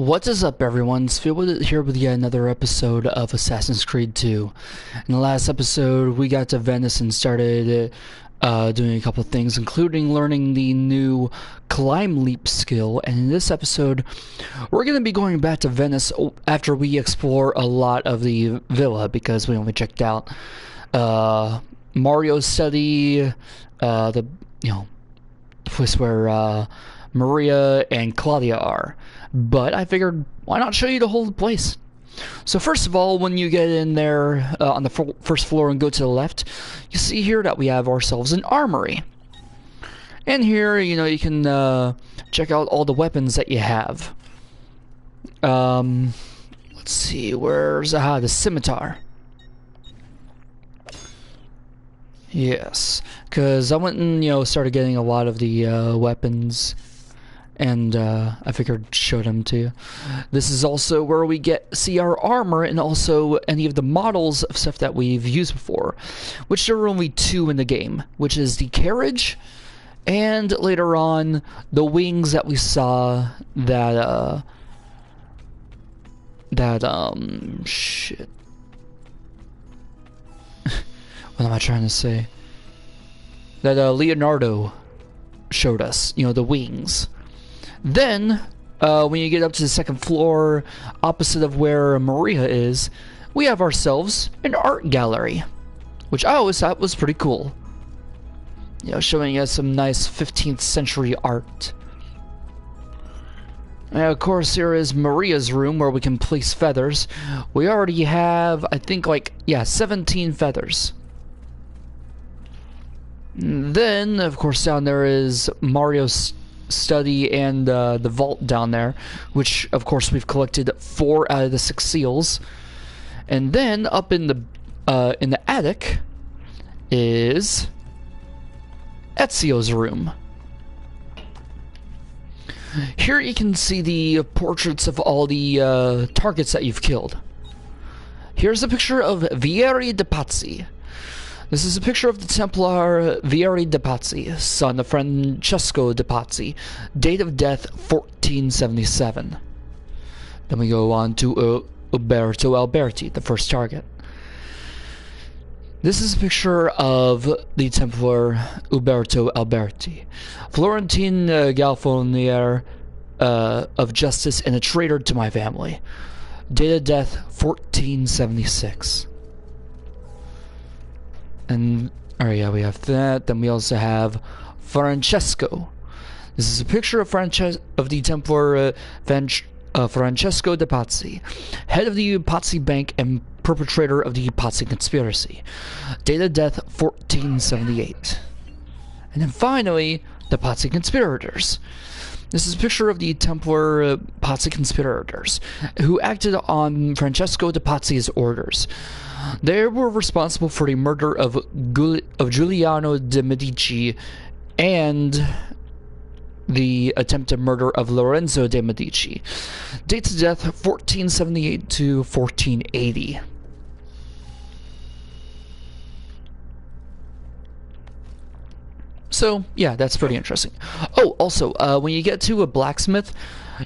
What is up, everyone? It's Phil here with yet another episode of Assassin's Creed 2. In the last episode, we got to Venice and started doing a couple of things, including learning the new climb leap skill. And in this episode, we're going to be going back to Venice after we explore a lot of the villa, because we only checked out Mario's study, the place where Maria and Claudia are. But I figured, why not show you the whole place? So first of all, when you get in there on the first floor and go to the left, you see here that we have ourselves an armory. And here, you can check out all the weapons that you have. Let's see, where's the scimitar? Yes, because I went and started getting a lot of the weapons. And I figured I'd show them to you. This is also where we see our armor and also any of the models of stuff that we've used before, which there are only two in the game, which is the carriage and later on the wings that we saw that shit. What am I trying to say? That Leonardo showed us, the wings. Then, when you get up to the second floor, opposite of where Maria is, we have ourselves an art gallery, which I always thought was pretty cool. Showing us some nice 15th century art. And of course, here is Maria's room where we can place feathers. We already have, I think, 17 feathers. And then, of course, down there is Mario's study and the vault down there, which of course we've collected 4 out of the 6 seals. And then up in the attic is Ezio's room. Here you can see the portraits of all the targets that you've killed. Here's a picture of Vieri de Pazzi. This is a picture of the Templar Vieri de Pazzi, son of Francesco de Pazzi, date of death 1477. Then we go on to Uberto Alberti, the first target. This is a picture of the Templar Uberto Alberti, Florentine Galfonier of justice and a traitor to my family, date of death 1476. And, we have that. Then we also have Francesco. This is a picture of the Templar Francesco de Pazzi, head of the Pazzi Bank and perpetrator of the Pazzi conspiracy. Date of death 1478. And then finally, the Pazzi conspirators. This is a picture of the Templar Pazzi conspirators, who acted on Francesco de Pazzi's orders. They were responsible for the murder of Giuliano de' Medici and the attempted murder of Lorenzo de' Medici. Dates of death 1478 to 1480. So, yeah, that's pretty interesting. Oh, also, when you get to a blacksmith,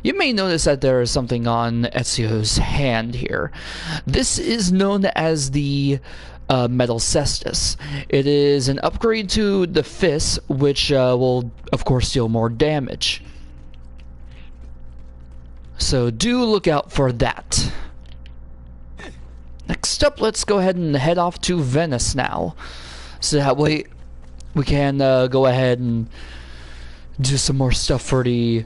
you may notice that there is something on Ezio's hand here. This is known as the metal cestus. It is an upgrade to the fist, which will, of course, deal more damage. So do look out for that. Next up, let's go ahead and head off to Venice now. So that way we can go ahead and do some more stuff for the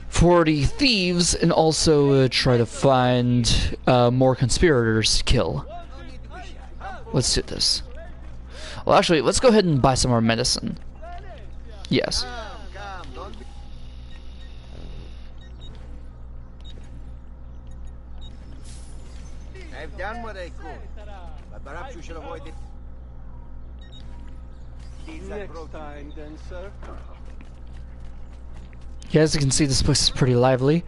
for the thieves, and also try to find more conspirators to kill. Let's do this. Well, actually, let's go ahead and buy some more medicine. Yes. I've done what I could, but perhaps you should avoid it. Next time, then, sir. Yeah, as you can see, this place is pretty lively,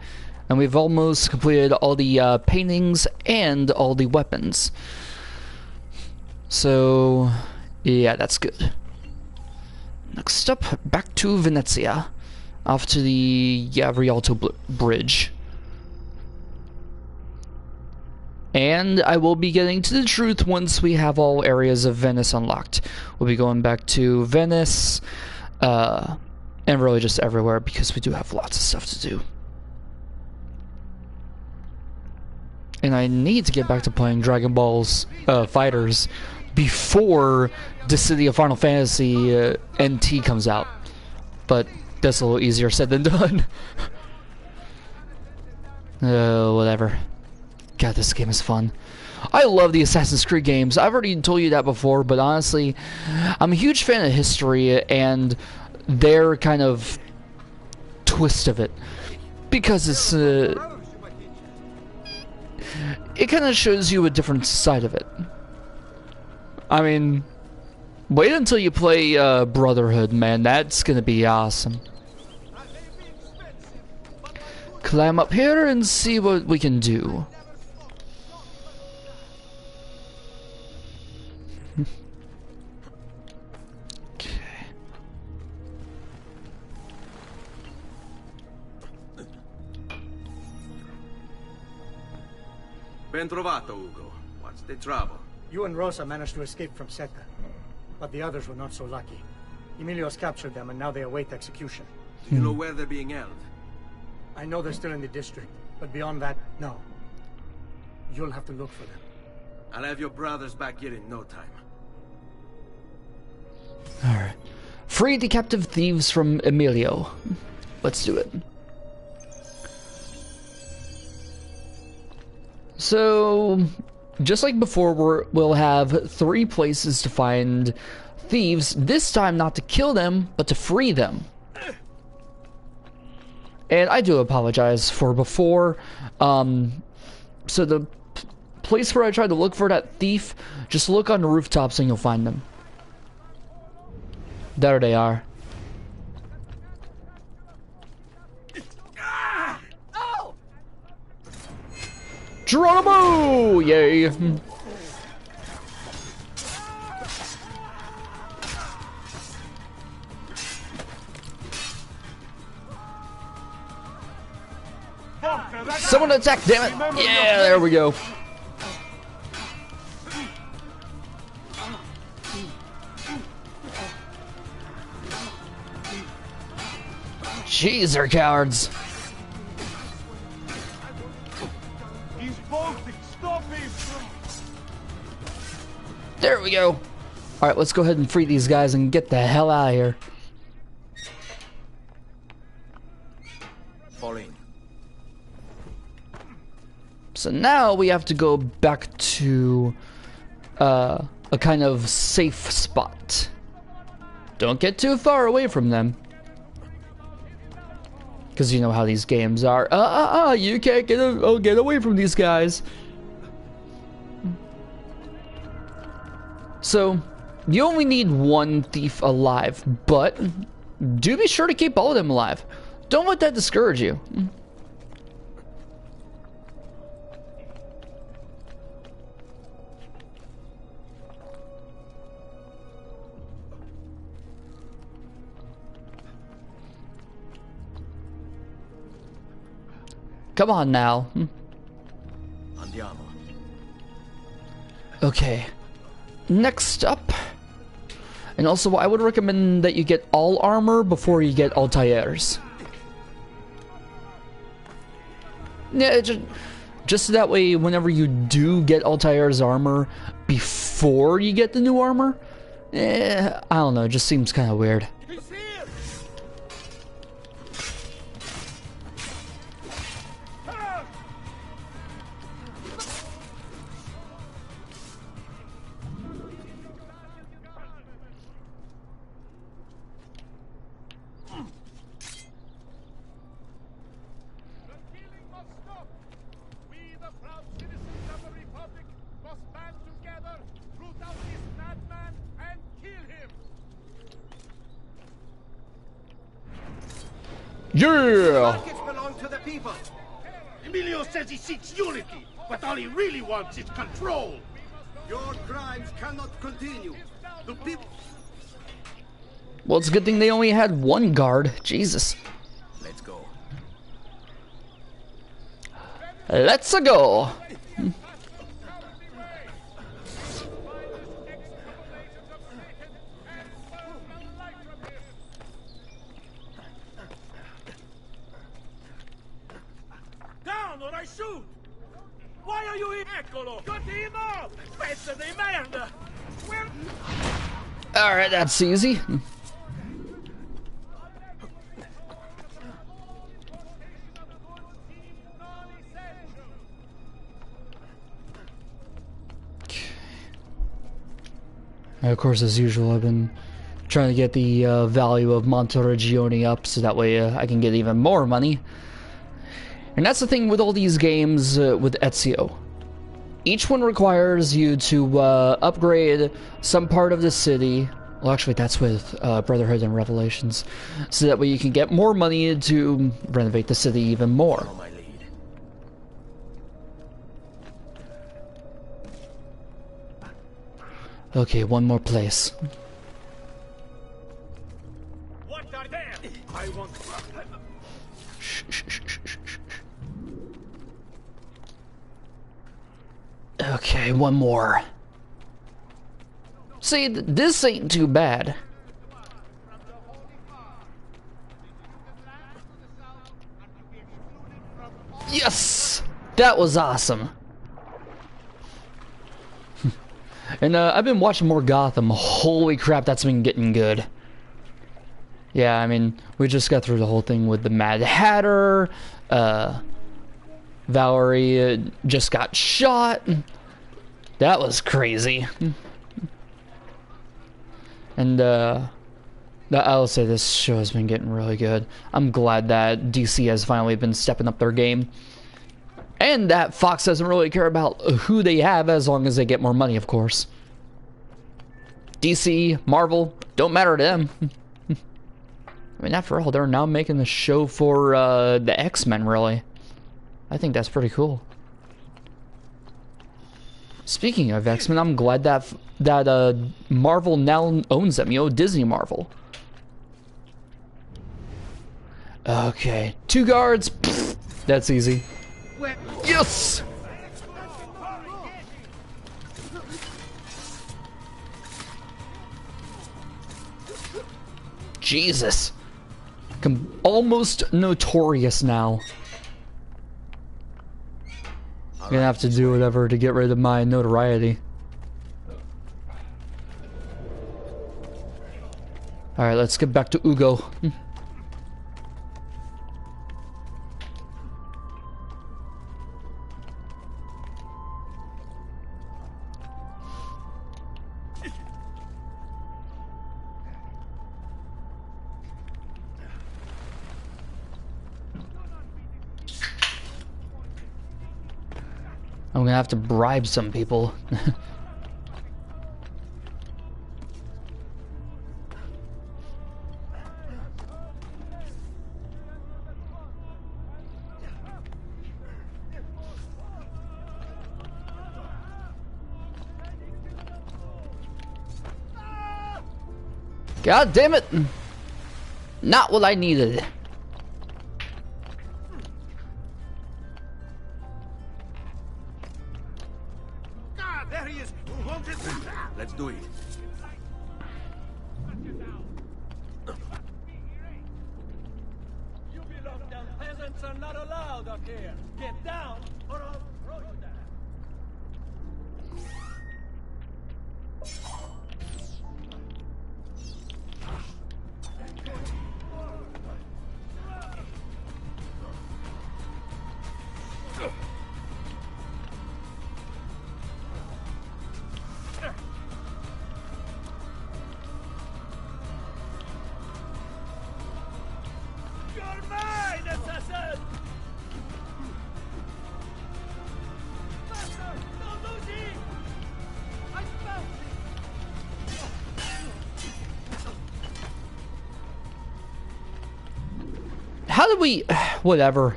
and we've almost completed all the paintings and all the weapons. So, yeah, that's good. Next up, back to Venezia. off to the Rialto Bridge. And I will be getting to the truth once we have all areas of Venice unlocked. We'll be going back to Venice, and really just everywhere because we do have lots of stuff to do. And I need to get back to playing Dragon Ball's Fighters before the City of Final Fantasy NT comes out. But that's a little easier said than done. Whatever. God, this game is fun. I love the Assassin's Creed games. I've already told you that before, but honestly, I'm a huge fan of history and their kind of twist of it. Because it's, it kind of shows you a different side of it. I mean, wait until you play Brotherhood, man. That's gonna be awesome. Climb up here and see what we can do. Ben trovato, Ugo. What's the trouble? You and Rosa managed to escape from Seta, but the others were not so lucky. Emilio's captured them, and now they await execution. Do you know where they're being held? I know they're still in the district, but beyond that, no. You'll have to look for them. I'll have your brothers back here in no time. Alright. Free the captive thieves from Emilio. Let's do it. So, just like before, we'll have 3 places to find thieves. This time not to kill them, but to free them. And I do apologize for before. So the place where I tried to look for that thief, just look on the rooftops and you'll find them. There they are. Geronimo! Yay! Someone attack, damn it! Yeah, there we go. Jeez, they're cowards. There we go. Alright, let's go ahead and free these guys and get the hell out of here. Fall in. So now we have to go back to a kind of safe spot. Don't get too far away from them. Because you know how these games are. You can't get away from these guys. So, you only need 1 thief alive, but do be sure to keep all of them alive. Don't let that discourage you. Come on now. Andiamo. Okay. Next up. And also, I would recommend that you get all armor before you get Altair's. Yeah, just that way, whenever you do get Altair's armor before you get the new armor, I don't know, it just seems kind of weird. Yeah! Markets belong to the people. Emilio says he seeks unity, but all he really wants is control. Your crimes cannot continue. The people... Well, it's a good thing they only had 1 guard. Jesus. Let's go. Down or I shoot! Why are you here? Eccolo! Contino! Pezzo di merda! Where... Alright, that's easy. Of course, as usual, I've been trying to get the value of Monteregione up so that way I can get even more money. And that's the thing with all these games with Ezio. Each one requires you to upgrade some part of the city. Well, actually, that's with Brotherhood and Revelations. So that way you can get more money to renovate the city even more. Okay, one more place. What are there? I want... Shh, shh, shh, shh, shh, shh. Okay, one more. See, this ain't too bad. Yes! That was awesome. And I've been watching more Gotham. Holy crap, that's been getting good. Yeah, I mean, we just got through the whole thing with the Mad Hatter. Valerie just got shot. That was crazy. And I'll say this show has been getting really good. I'm glad that DC has finally been stepping up their game. And that Fox doesn't really care about who they have as long as they get more money, of course. DC, Marvel, don't matter to them. I mean, after all, they're now making the show for the X-Men, really. I think that's pretty cool. Speaking of X-Men, I'm glad that Marvel now owns them. You know, Disney Marvel. Okay, 2 guards. Pfft, that's easy. Yes! Jesus. Almost notorious now. I'm gonna have to do whatever to get rid of my notoriety. Alright, let's get back to Ugo. I'm gonna have to bribe some people. God damn it! Not what I needed. There he is! Who wanted that? Let's do it. You belong down. Peasants are not allowed up here. Get down, or I'll throw you down. You're mine, assassin! Master, don't lose him! I found How did we... Whatever.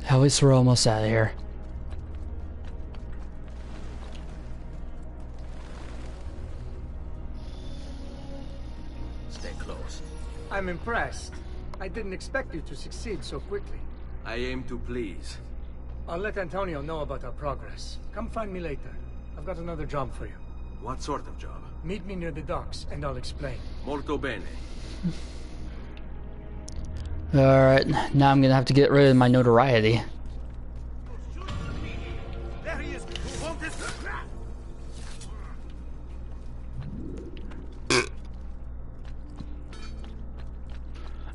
At least we're almost out of here. stay close. I'm impressed. I didn't expect you to succeed so quickly. I aim to please. I'll let Antonio know about our progress. Come find me later. I've got another job for you. What sort of job? Meet me near the docks, and I'll explain. Molto bene. Alright, now I'm gonna have to get rid of my notoriety. There he is! Who won't this?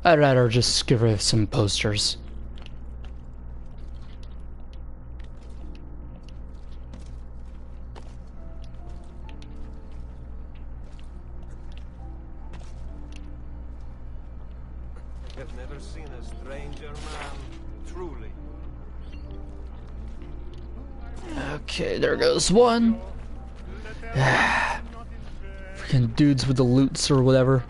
I'd rather just get rid of some posters. I've never seen a stranger man, truly. Okay, there goes one. Freaking dudes with the loots or whatever.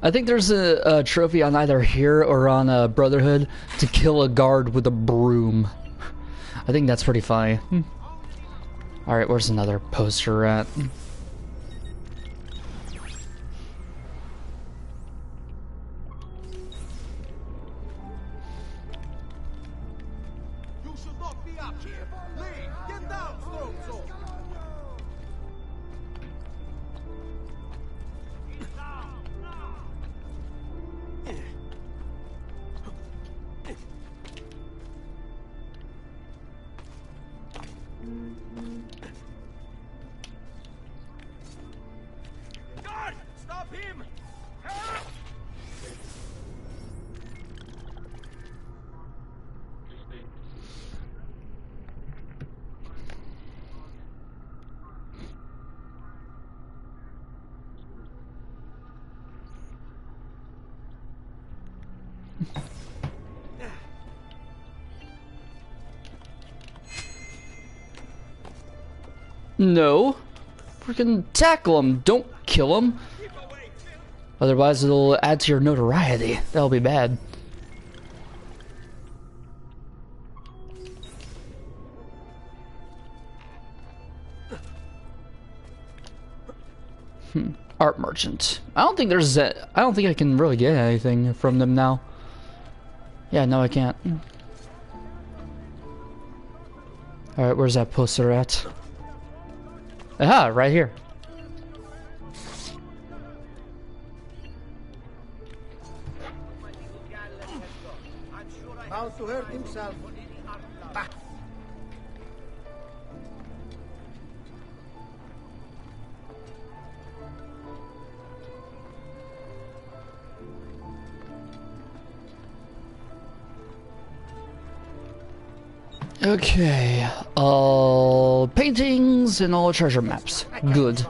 I think there's a trophy on either here or on Brotherhood to kill a guard with a broom. I think that's pretty funny. Alright, where's another poster at? You should not be up here. Lee, get down, Strongsoul. Guard! Stop him! No. Freaking tackle him. Don't kill him. Otherwise it'll add to your notoriety. That'll be bad. Art merchant. I don't think there's I don't think I can really get anything from them now. Yeah, no I can't. Alright, where's that poster at? Aha, right here. Bound to hurt himself. Back. Okay, all paintings and all treasure maps. Good.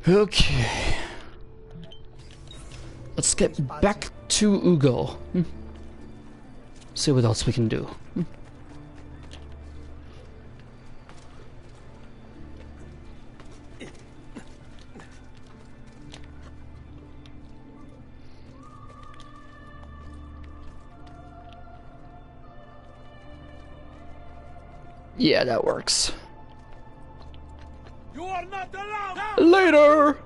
Okay. Let's get back to Ugo. See what else we can do. Yeah, that works. You are not allowed! Later!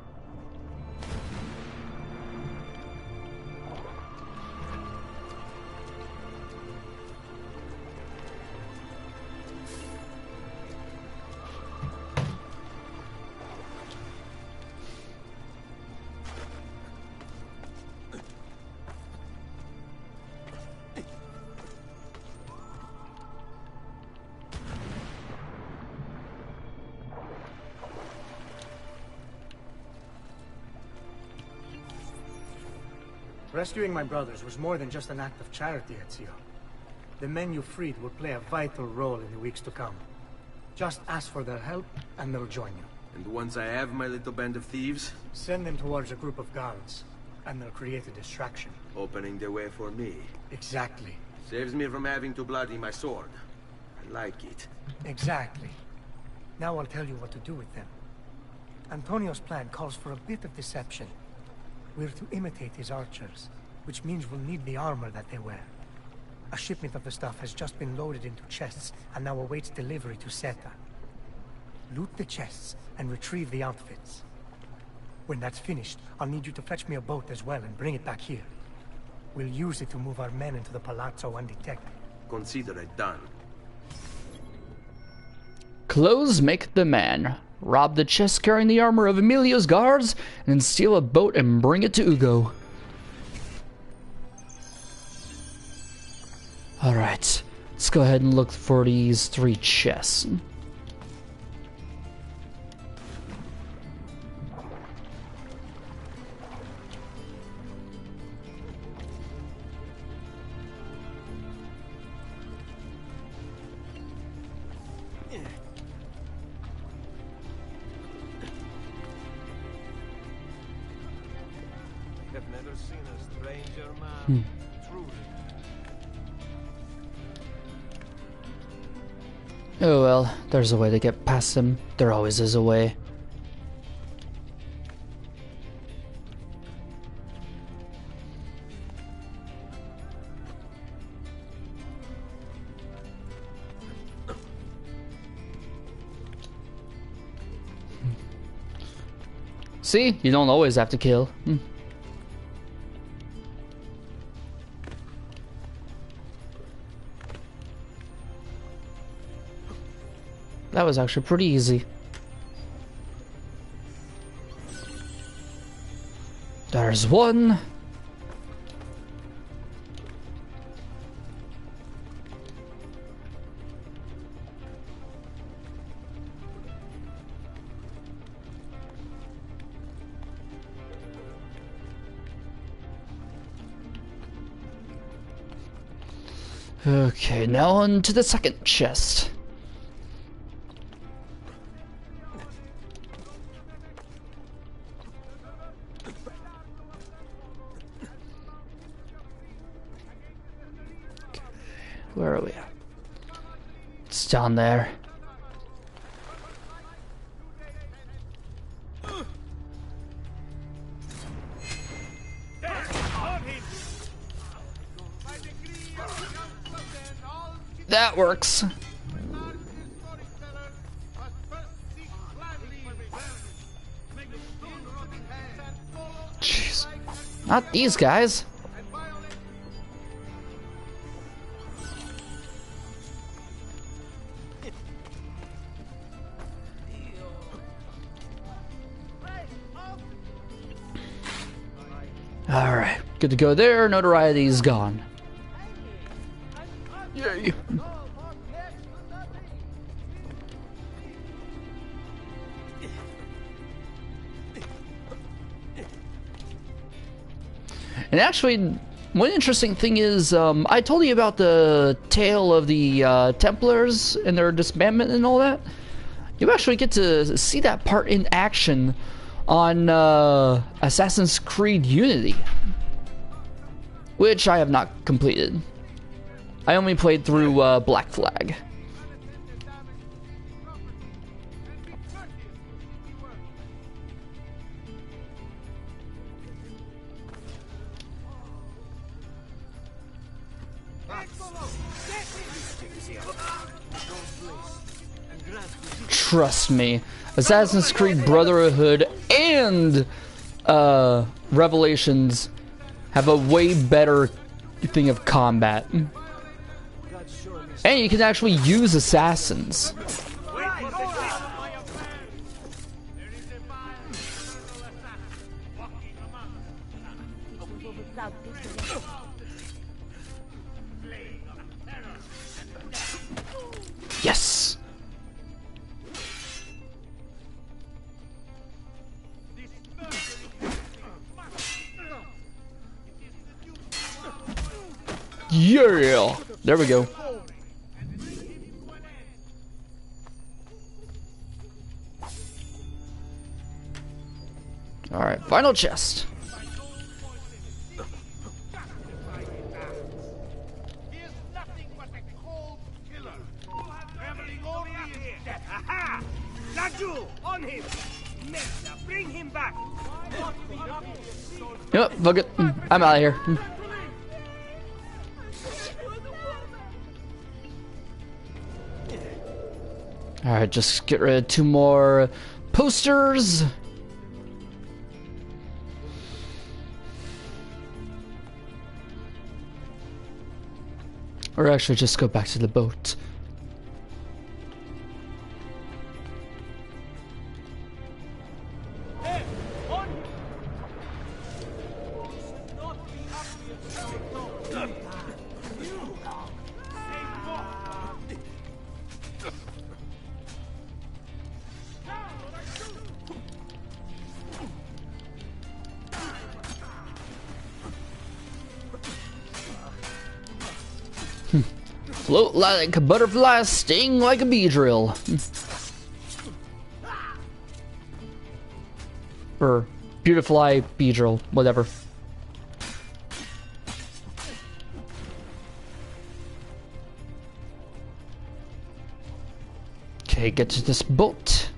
Rescuing my brothers was more than just an act of charity, Ezio. The men you freed will play a vital role in the weeks to come. Just ask for their help, and they'll join you. And once I have my little band of thieves, Send them towards a group of guards, and they'll create a distraction. opening the way for me. Exactly. Saves me from having to bloody my sword. I like it. Exactly. Now I'll tell you what to do with them. Antonio's plan calls for a bit of deception. We're to imitate his archers, which means we'll need the armor that they wear. A shipment of the stuff has just been loaded into chests and now awaits delivery to Seta. Loot the chests and retrieve the outfits. When that's finished, I'll need you to fetch me a boat as well and bring it back here. We'll use it to move our men into the palazzo undetected. Consider it done. Clothes make the man. Rob the chest carrying the armor of Emilio's guards, and then steal a boat and bring it to Ugo. Alright, let's go ahead and look for these 3 chests. I've never seen a stranger man. Truly. Oh well, there's a way to get past them. There always is a way. See? You don't always have to kill. That was actually pretty easy. There's one. Okay, now on to the second chest. Where are we at? It's down there. That works. Jeez. Not these guys. Alright, good to go there. Notoriety's gone. Yay. And actually, one interesting thing is, I told you about the tale of the Templars and their disbandment and all that. You actually get to see that part in action on Assassin's Creed Unity, which I have not completed. I only played through Black Flag. Trust me, Assassin's Creed Brotherhood and Revelations have a way better thing of combat. And you can actually use assassins. Yes. Yeah. There we go. Alright, final chest. He is nothing but a cold killer. Traveling only in death. Aha! Laju, on him! Merda, bring him back! Yep, fuck it. I'm out of here. Alright, just get rid of 2 more posters. Or actually, just go back to the boat. Hey, on him! You should not be happy if you don't. Float like a butterfly, sting like a bee drill. Or beautifly bee drill, whatever. Okay, get to this boat.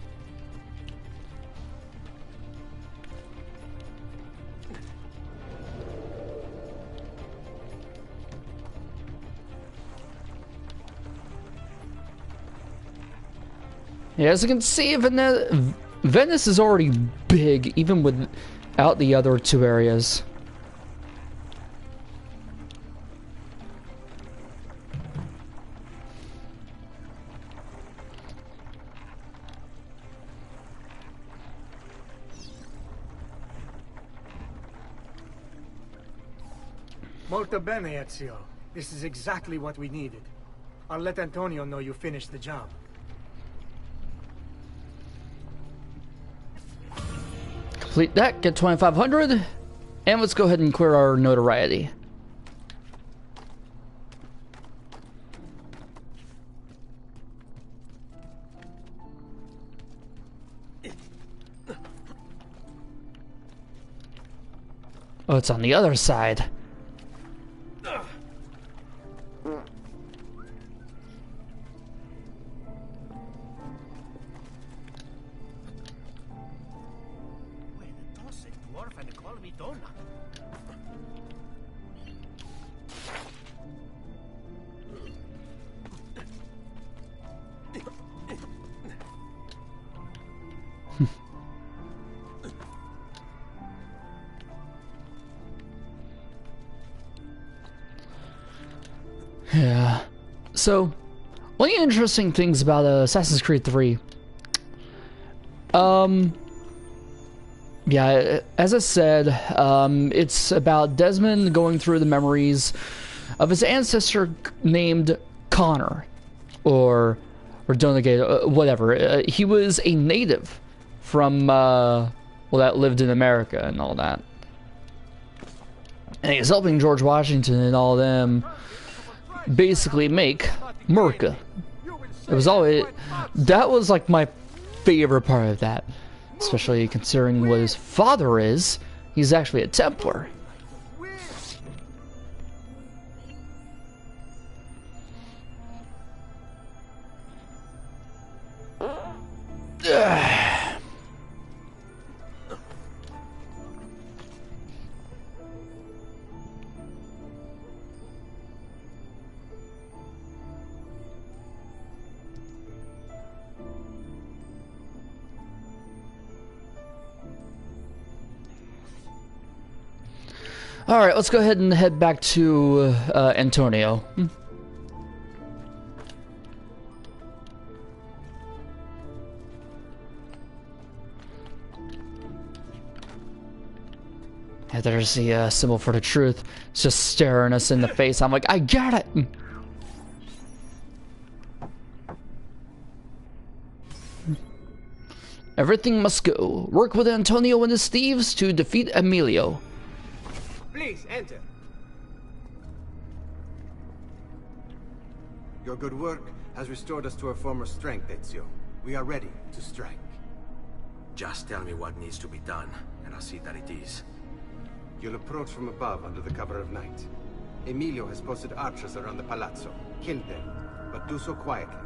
Yeah, as you can see, Venice is already big, even without the other 2 areas. Molto bene, Ezio. This is exactly what we needed. I'll let Antonio know you finished the job. Complete that, get 2,500, and let's go ahead and clear our notoriety. Oh, it's on the other side. Yeah. So, one of the interesting things about Assassin's Creed 3, yeah, as I said, it's about Desmond going through the memories of his ancestor named Connor, or Donegate, whatever. He was a native from, well, that lived in America and all that. And he's helping George Washington and all them basically make America. It was always, that was like my favorite part of that, especially considering what his father is. He's actually a Templar. Alright, let's go ahead and head back to Antonio. Yeah, there's the symbol for the truth. It's just staring us in the face. I'm like, I get it! Everything must go. Work with Antonio and his thieves to defeat Emilio. Please, enter. Your good work has restored us to our former strength, Ezio. We are ready to strike. Just tell me what needs to be done, and I'll see that it is. You'll approach from above under the cover of night. Emilio has posted archers around the palazzo. Kill them, but do so quietly.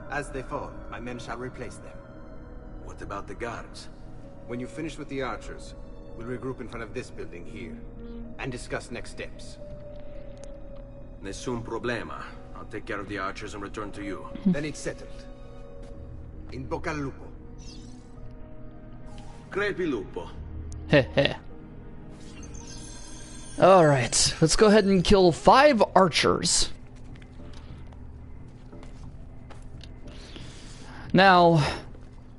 As they fall, my men shall replace them. What about the guards? When you finish with the archers, we'll regroup in front of this building here, and discuss next steps. Nessun problema. I'll take care of the archers and return to you. Then it's settled. In bocca al lupo. Crepi lupo. Heh. Alright, let's go ahead and kill 5 archers. Now,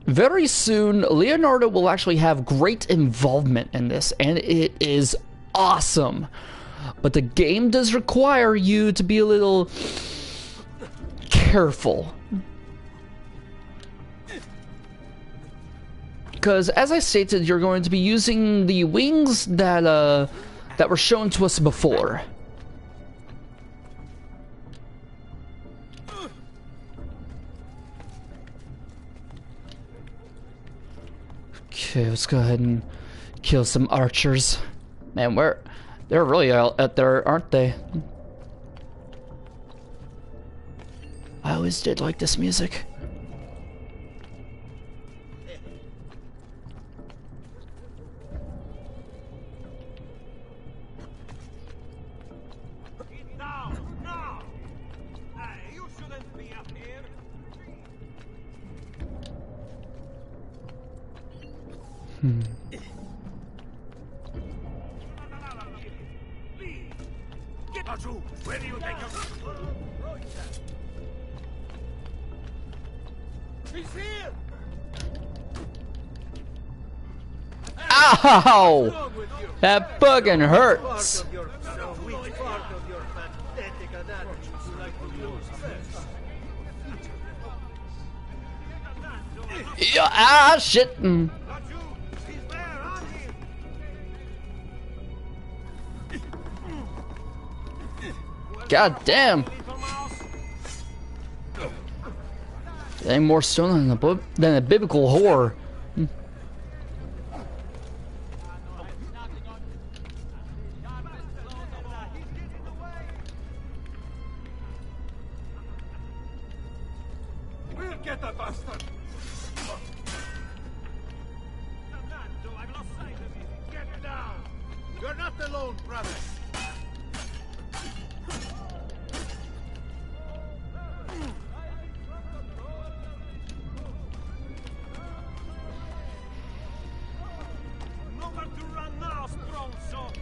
very soon, Leonardo will actually have great involvement in this, and it is awesome. But the game does require you to be a little careful. Because, as I stated, you're going to be using the wings that were shown to us before. Okay, let's go ahead and kill some archers. Man, they're really out there, aren't they? I always did like this music. Where do you think he's here! Ow! That fucking hurts. Yeah, ah, shit. God damn. There ain't more stone than a biblical whore. We'll get that bastard! Get down! You're not alone, brother! Nowhere to run now, strong son!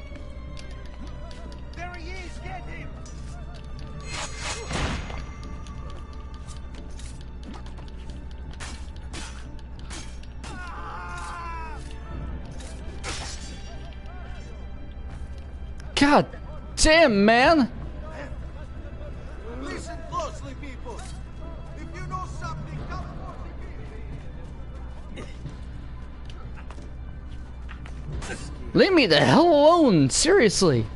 There he is! Get him! God damn, man. Listen closely, people. If you know something, come forth immediately. Leave me the hell alone, seriously.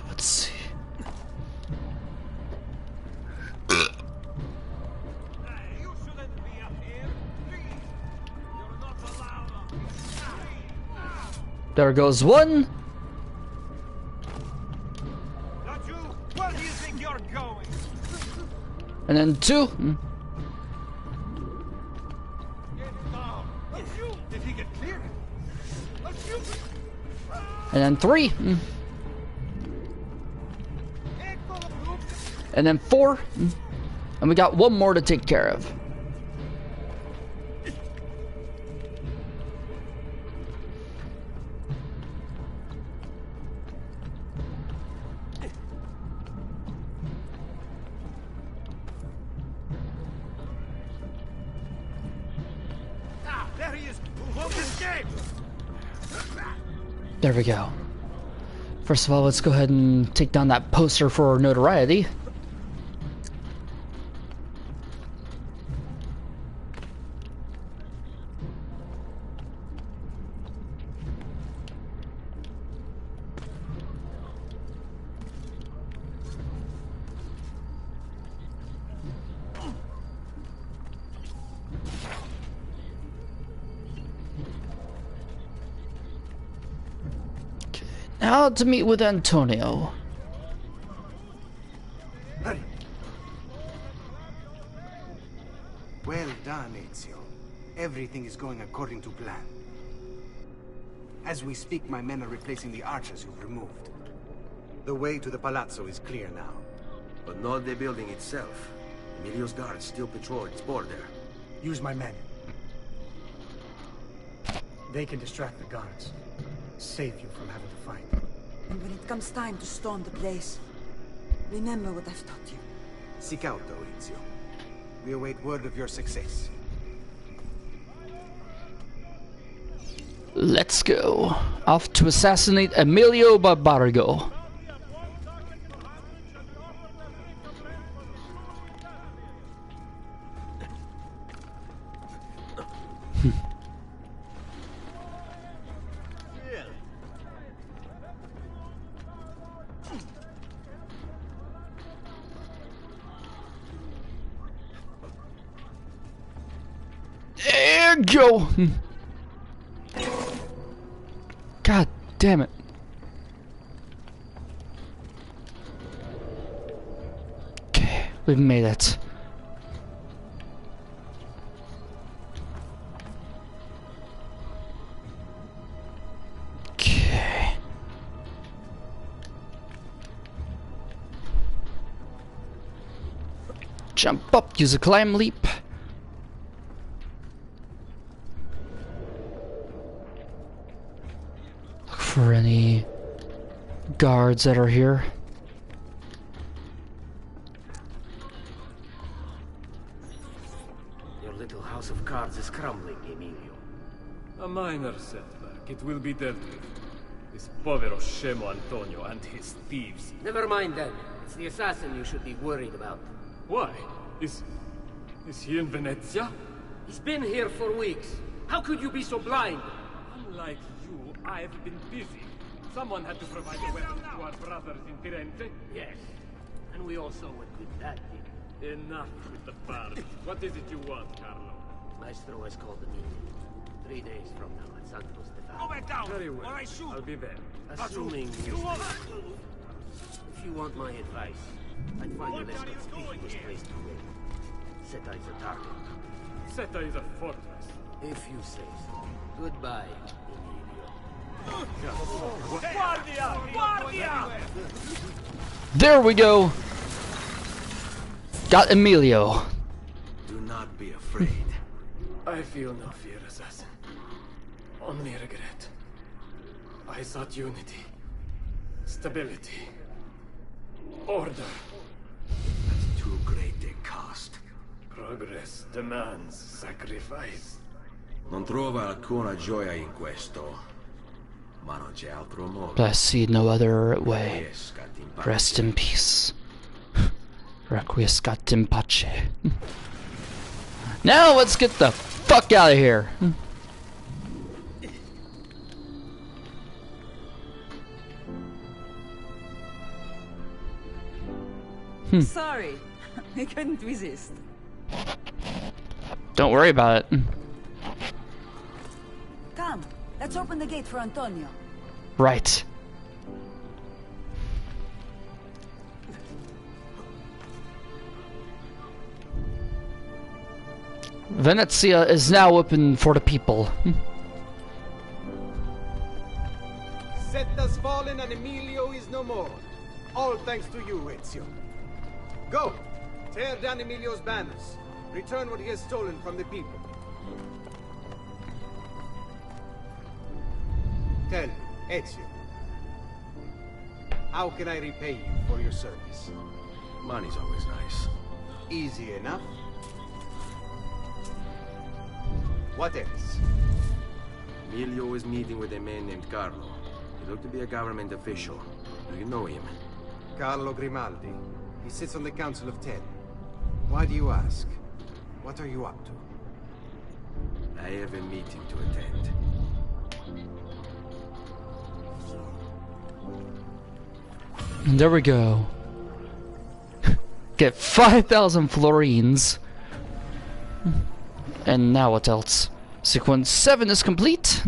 Let's see. You shouldn't be up here. Please. You're not allowed up here. There goes one. Not you. Where do you think you're going? And then two. Get down. Let's shoot. Did he get clear? Let's shoot. And then three. Head full of troops. And then four. And we got one more to take care of. There we go. First of all, let's go ahead and take down that poster for notoriety. Now to meet with Antonio. Hurry. Well done, Ezio. Everything is going according to plan. As we speak, my men are replacing the archers you've removed. The way to the palazzo is clear now. But not the building itself. Emilio's guards still patrol its border. Use my men. They can distract the guards. Save you from having to fight. And when it comes time to storm the place, remember what I've taught you. Seek out, though, Ezio. We await word of your success. Let's go. Off to assassinate Emilio Barbargo. There you go. God damn it. Okay, we've made it. Okay. Jump up, use a climb leap. For any guards that are here. Your little house of cards is crumbling, Emilio. A minor setback. It will be dealt with. This povero scemo Antonio and his thieves. Never mind then. It's the assassin you should be worried about. Why? Is he in Venezia? He's been here for weeks. How could you be so blind? Unlike you, I've been busy. Someone had to provide a weapon to our brothers in Firenze. Yes. And we all saw what good that did. Enough with the farce. What is it you want, Carlo? Maestro has called a meeting. 3 days from now at Santos de Go back down, Very well. or I shoot. I'll be there. Assuming You won't. if you want my advice, I'd find the best conspicuous place to live. Seta is a target. Seta is a fortress. If you say so. Goodbye, Emilio. Guardia! Guardia! There we go. Got Emilio. Do not be afraid. I feel no fear, assassin. Only regret. I sought unity, stability, order. At too great a cost. Progress demands sacrifice. Non trova alcuna gioia in questo. Ma non c'è altro modo. But I see no other way. Riescati in pace. Rest in peace. Requiescat in pace. Now let's get the fuck out of here. Sorry, I couldn't resist. Don't worry about it. Come, let's open the gate for Antonio. Right. Venezia is now open for the people. Seta's fallen and Emilio is no more. All thanks to you, Ezio. Go! Tear down Emilio's banners. Return what he has stolen from the people. Tell me, Ezio. How can I repay you for your service? Money's always nice. Easy enough. What else? Emilio is meeting with a man named Carlo. He looked to be a government official. Do you know him? Carlo Grimaldi. He sits on the Council of Ten. Why do you ask? What are you up to? I have a meeting to attend. And there we go. Get 5,000 florins. And now what else? Sequence 7 is complete.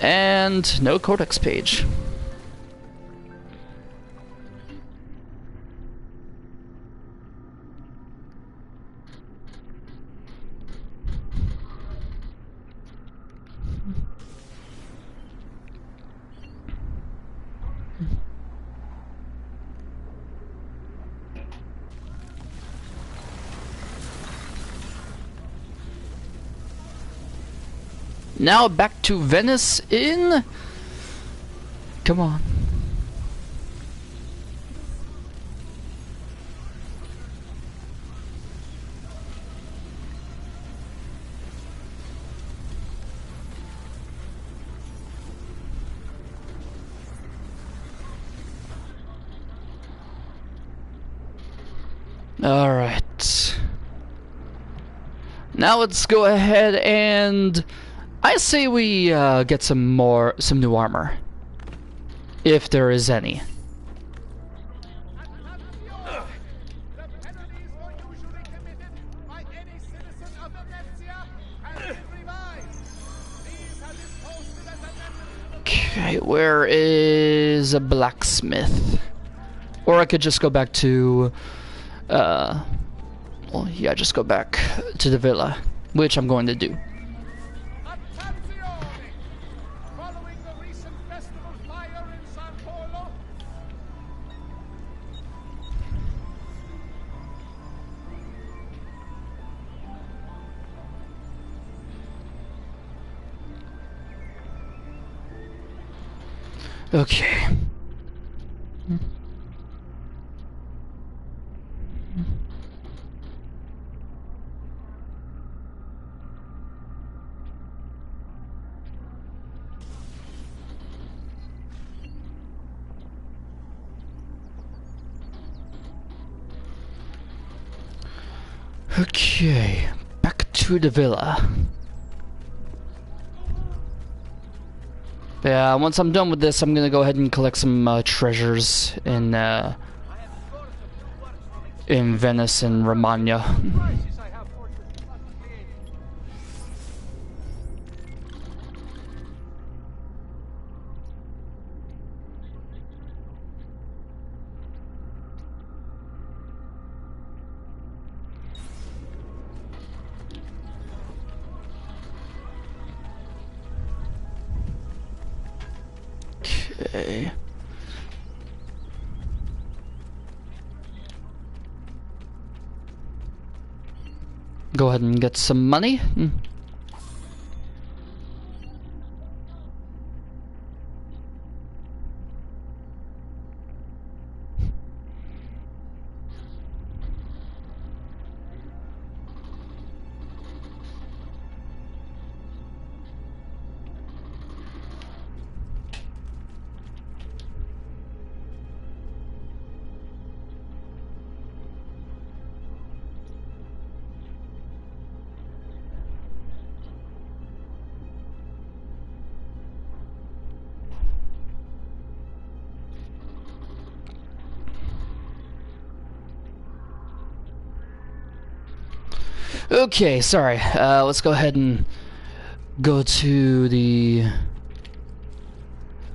And no codex page. Now back to Venice in... Come on. All right. Now let's go ahead and I say we get some new armor, if there is any. Okay, where is a blacksmith? Or I could just go back to, well, yeah, just go back to the villa, which I'm going to do. Okay. Okay, back to the villa. Yeah, once I'm done with this, I'm gonna go ahead and collect some treasures in Venice and Romagna. Okay. Go ahead and get some money. Okay, sorry. Let's go ahead and go to the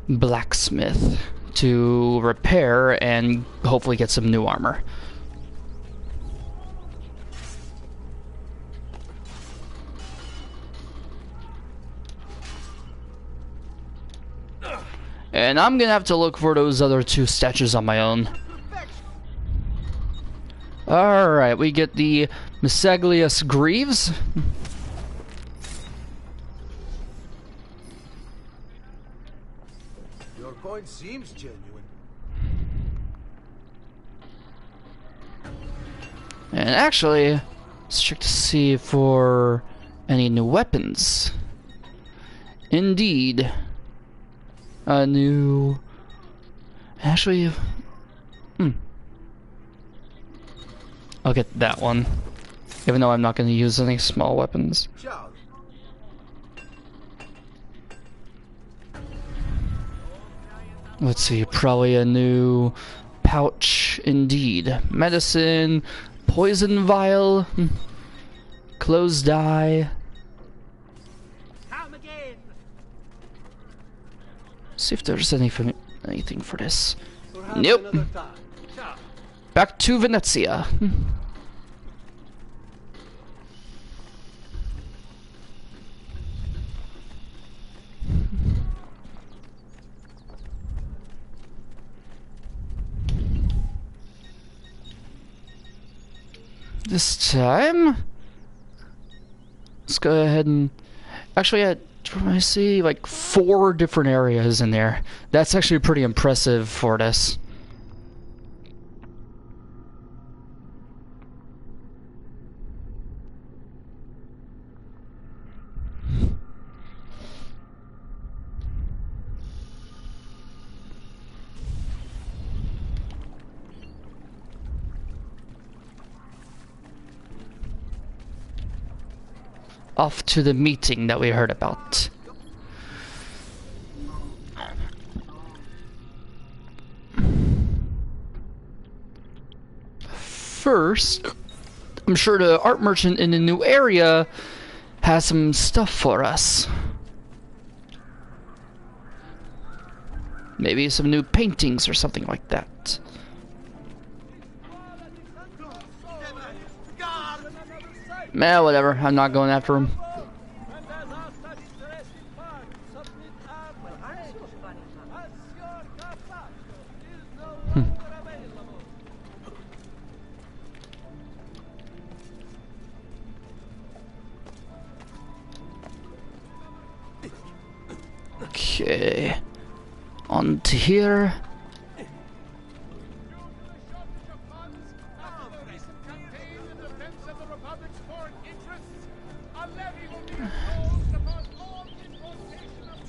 blacksmith to repair and hopefully get some new armor. And I'm gonna have to look for those other two statues on my own. Alright, we get the Mesaglius Greaves. Your coin seems genuine. And actually, let's check to see for Any new weapons? Indeed. A new... Actually... I'll get that one. Even though I'm not going to use any small weapons. Let's see, probably a new pouch, indeed. Medicine, poison vial, closed eye. See if there's anything for this. Nope. Back to Venezia. This time, let's go ahead and actually I see like 4 different areas in there. That's actually pretty impressive for this. Off to the meeting that we heard about. First, I'm sure the art merchant in the new area has some stuff for us. Maybe some new paintings or something like that. Man, whatever. I'm not going after him. Okay. On to here.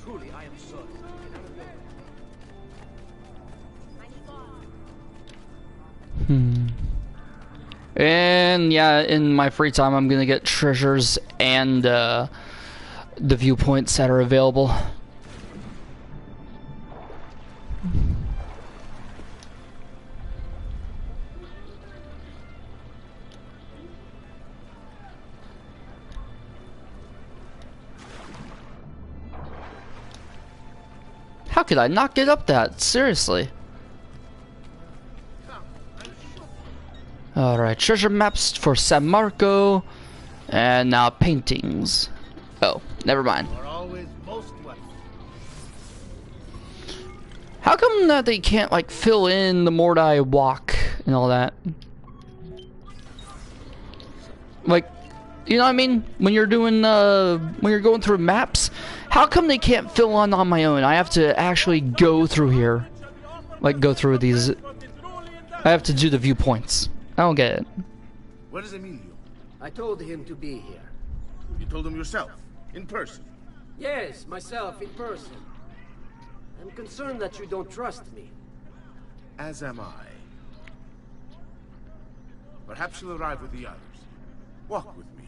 Truly, I am sorry. And yeah, in my free time, I'm gonna get treasures and the viewpoints that are available. How could I not get up that? Seriously. Alright, treasure maps for San Marco. And now paintings. Oh, never mind. How come that they can't like fill in the more I walk and all that? Like, you know what I mean? When you're doing when you're going through maps, how come they can't fill on my own? I have to actually go through here. Like go through these. I have to do the viewpoints. I don't get it. Where is Emilio? I told him to be here. You told him yourself, in person. Yes, myself, in person. I'm concerned that you don't trust me. As am I. Perhaps you'll arrive with the others. Walk with me.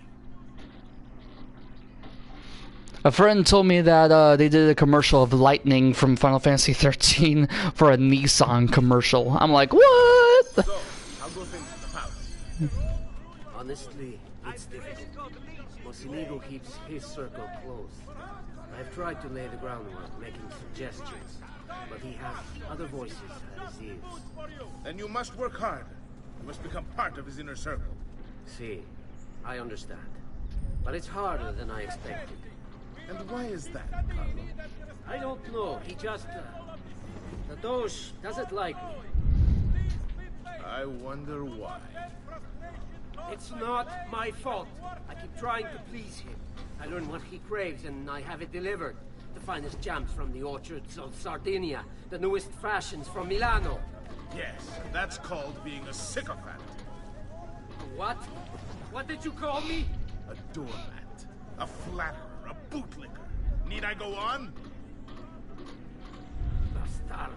A friend told me that they did a commercial of Lightning from Final Fantasy 13 for a Nissan commercial. I'm like, what? So, how go things in the palace? Honestly, it's difficult. Mocenigo keeps his circle closed. I've tried to lay the groundwork, making suggestions, but he has other voices at his ears. Then you must work hard. You must become part of his inner circle. See, I understand. But it's harder than I expected. And why is that, Carlo? I don't know. He just... the Doge doesn't like me. I wonder why. It's not my fault. I keep trying to please him. I learn what he craves and I have it delivered. The finest jams from the orchards of Sardinia. The newest fashions from Milano. Yes, that's called being a sycophant. What? What did you call me? A doormat. A flatterer, a bootlicker. Need I go on? Bastard.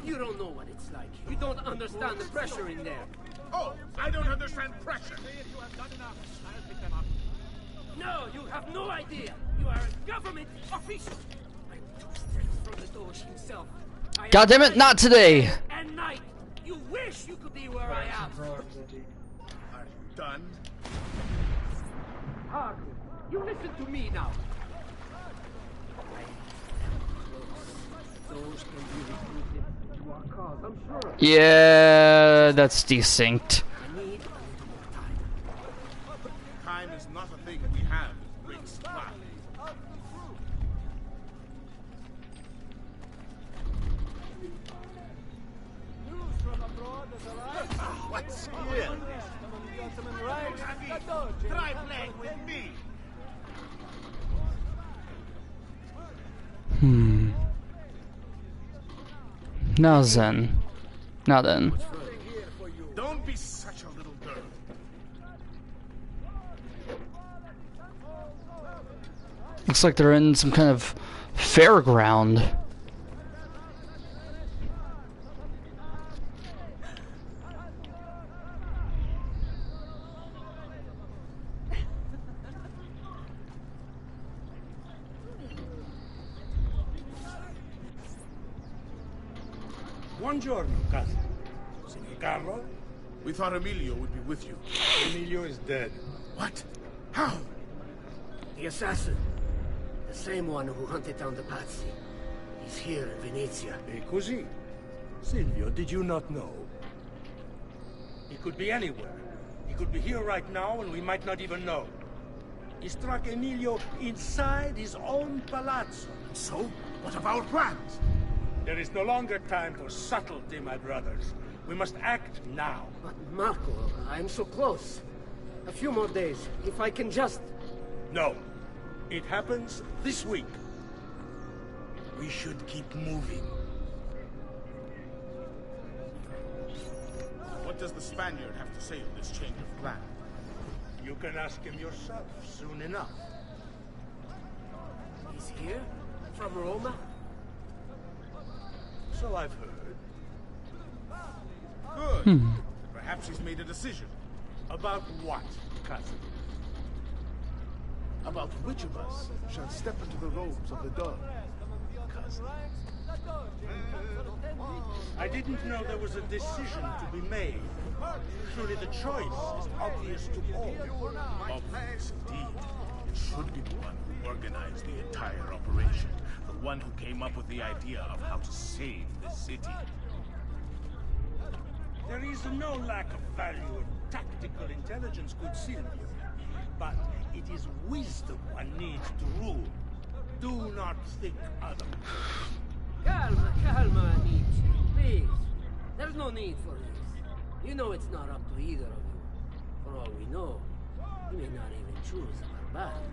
You don't know what it's like. You don't understand the pressure in there. Oh, I don't understand pressure. No, you have no idea. You are a government official. I'm 2 steps from the Doge himself. God damn it, not today. And night. You wish you could be where I am. Are you done? Hark. You listen to me now. Those can be recruited to our cause, I'm sure. Yeah, that's desynced. I need a little more time. Time is not a thing we have in great supply. What's here? Try playing with me. Now then. Don't be such a little girl. Looks like they're in some kind of fairground. Buongiorno, cousin. Signor Carlo? We thought Emilio would be with you. Emilio is dead. What? How? The assassin. The same one who hunted down the Pazzi. He's here in Venezia. E così? Silvio, did you not know? He could be anywhere. He could be here right now and we might not even know. He struck Emilio inside his own palazzo. So? What of our plans? There is no longer time for subtlety, my brothers. We must act now. But Marco, I'm so close. A few more days, if I can just... No. It happens this week. We should keep moving. What does the Spaniard have to say of this change of plan? You can ask him yourself soon enough. He's here? From Roma? So I've heard. Good. Perhaps he's made a decision. About what, cousin? About which of us shall step into the robes of the dog. Cousin. I didn't know there was a decision to be made. Surely the choice is obvious to all. Obvious indeed. It should be the one who organized the entire operation. The one who came up with the idea of how to save the city. There is no lack of value in tactical intelligence, good Silvio. But it is wisdom one needs to rule. Do not think otherwise. Calma, calma, amici. Please. There's no need for this. You know it's not up to either of you. For all we know, you may not even choose a barbarian.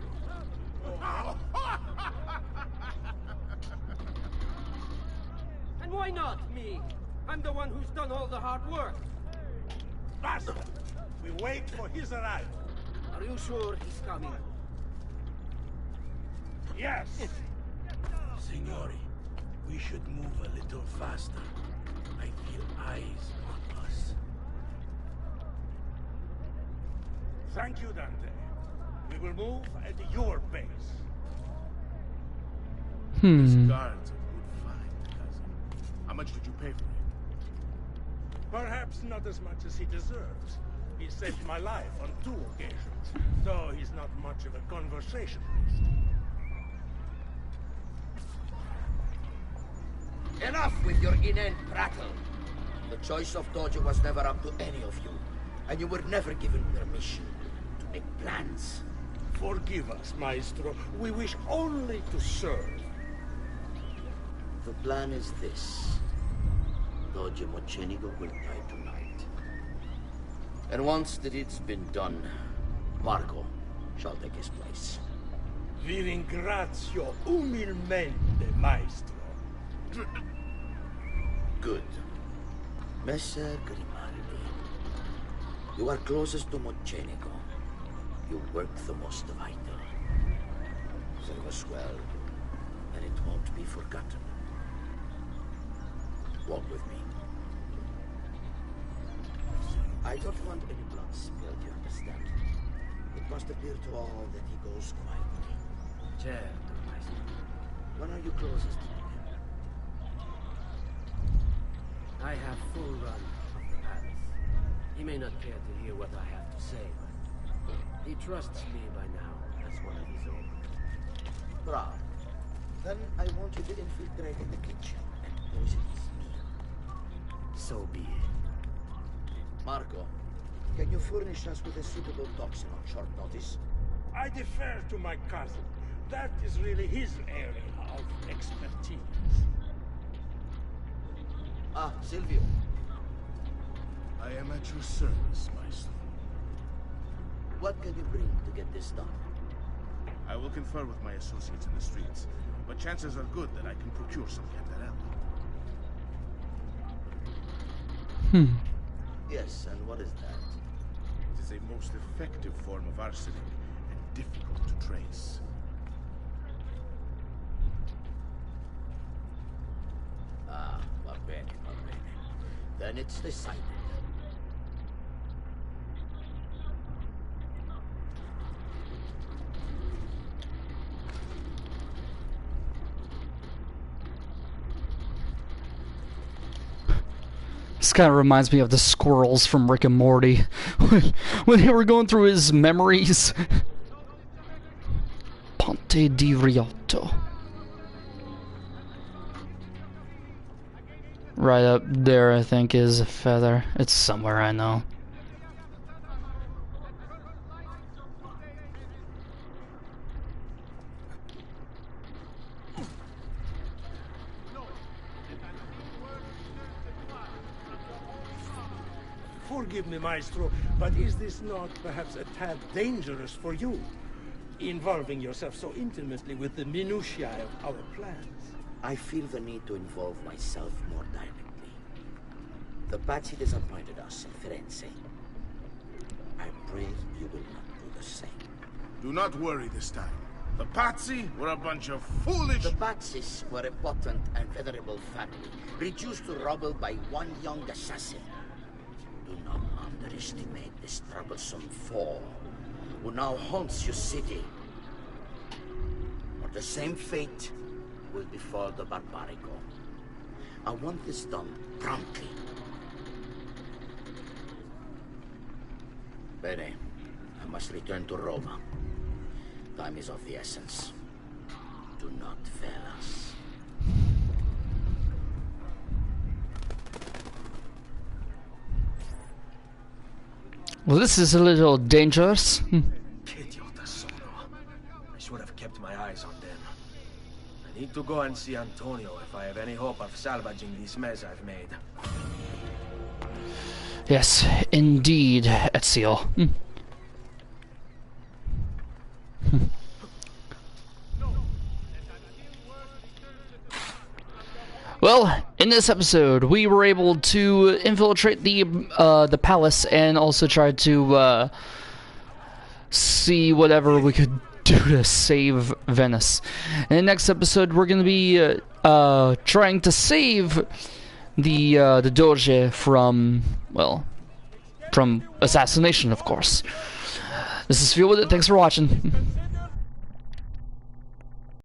And why not me? I'm the one who's done all the hard work. Basta! We wait for his arrival. Are you sure he's coming? Yes! Signori, we should move a little faster. I feel eyes on us. Thank you, Dante. We will move at your pace. This guard's a good find, cousin. How much did you pay for him? Perhaps not as much as he deserves. He saved my life on 2 occasions, though he's not much of a conversationalist. Enough with your inane prattle. The choice of Dojo was never up to any of you, and you were never given permission to make plans. Forgive us, Maestro. We wish only to serve. The plan is this. Dojo Mocenigo will die tonight. And once that it's been done, Marco shall take his place. Vi ringrazio umilmente, Maestro. Good. Messer Grimaldi, you are closest to Mocenigo. You work the most vital. Serve us well, and it won't be forgotten. Walk with me. I don't want any blood spilled, you understand? It must appear to all that he goes quietly. Certo, maestro. When are you closest to him? I have full run of the palace. He may not care to hear what I have to say, but he trusts me by now as one of his own. Bravo. Then I want you to infiltrate in the kitchen and poison his meal. So be it. Marco, can you furnish us with a suitable toxin on short notice? I defer to my cousin. That is really his area of expertise. Ah, Silvio. I am at your service, Maestro. What can you bring to get this done? I will confer with my associates in the streets, but chances are good that I can procure some Cantarello. Yes, and what is that? It is a most effective form of arsenic and difficult to trace. Ah, va bene, va bene. Then it's decided. This kind of reminds me of the squirrels from Rick and Morty when they were going through his memories. Ponte di Riotto. Right up there, I think, is a feather. It's somewhere, I know. Forgive me, Maestro, but is this not perhaps a tad dangerous for you? Involving yourself so intimately with the minutiae of our plans. I feel the need to involve myself more directly. The Pazzi disappointed us in Firenze. I pray you will not do the same. Do not worry this time. The Pazzi were a bunch of foolish... The Pazzis were a potent and venerable family, reduced to rubble by one young assassin. Do not underestimate this troublesome foe who now haunts your city. Or the same fate will befall the Barbarico. I want this done promptly. Bene, I must return to Roma. Time is of the essence. Do not fail us. Well, this is a little dangerous. Idiota sono. I should have kept my eyes on them. I need to go and see Antonio if I have any hope of salvaging this mess I've made. Yes, indeed, Ezio. Well, in this episode, we were able to infiltrate the palace and also try to see whatever we could do to save Venice. In the next episode, we're going to be trying to save the Doge from, well, from assassination, of course. This is Phil with it. Thanks for watching.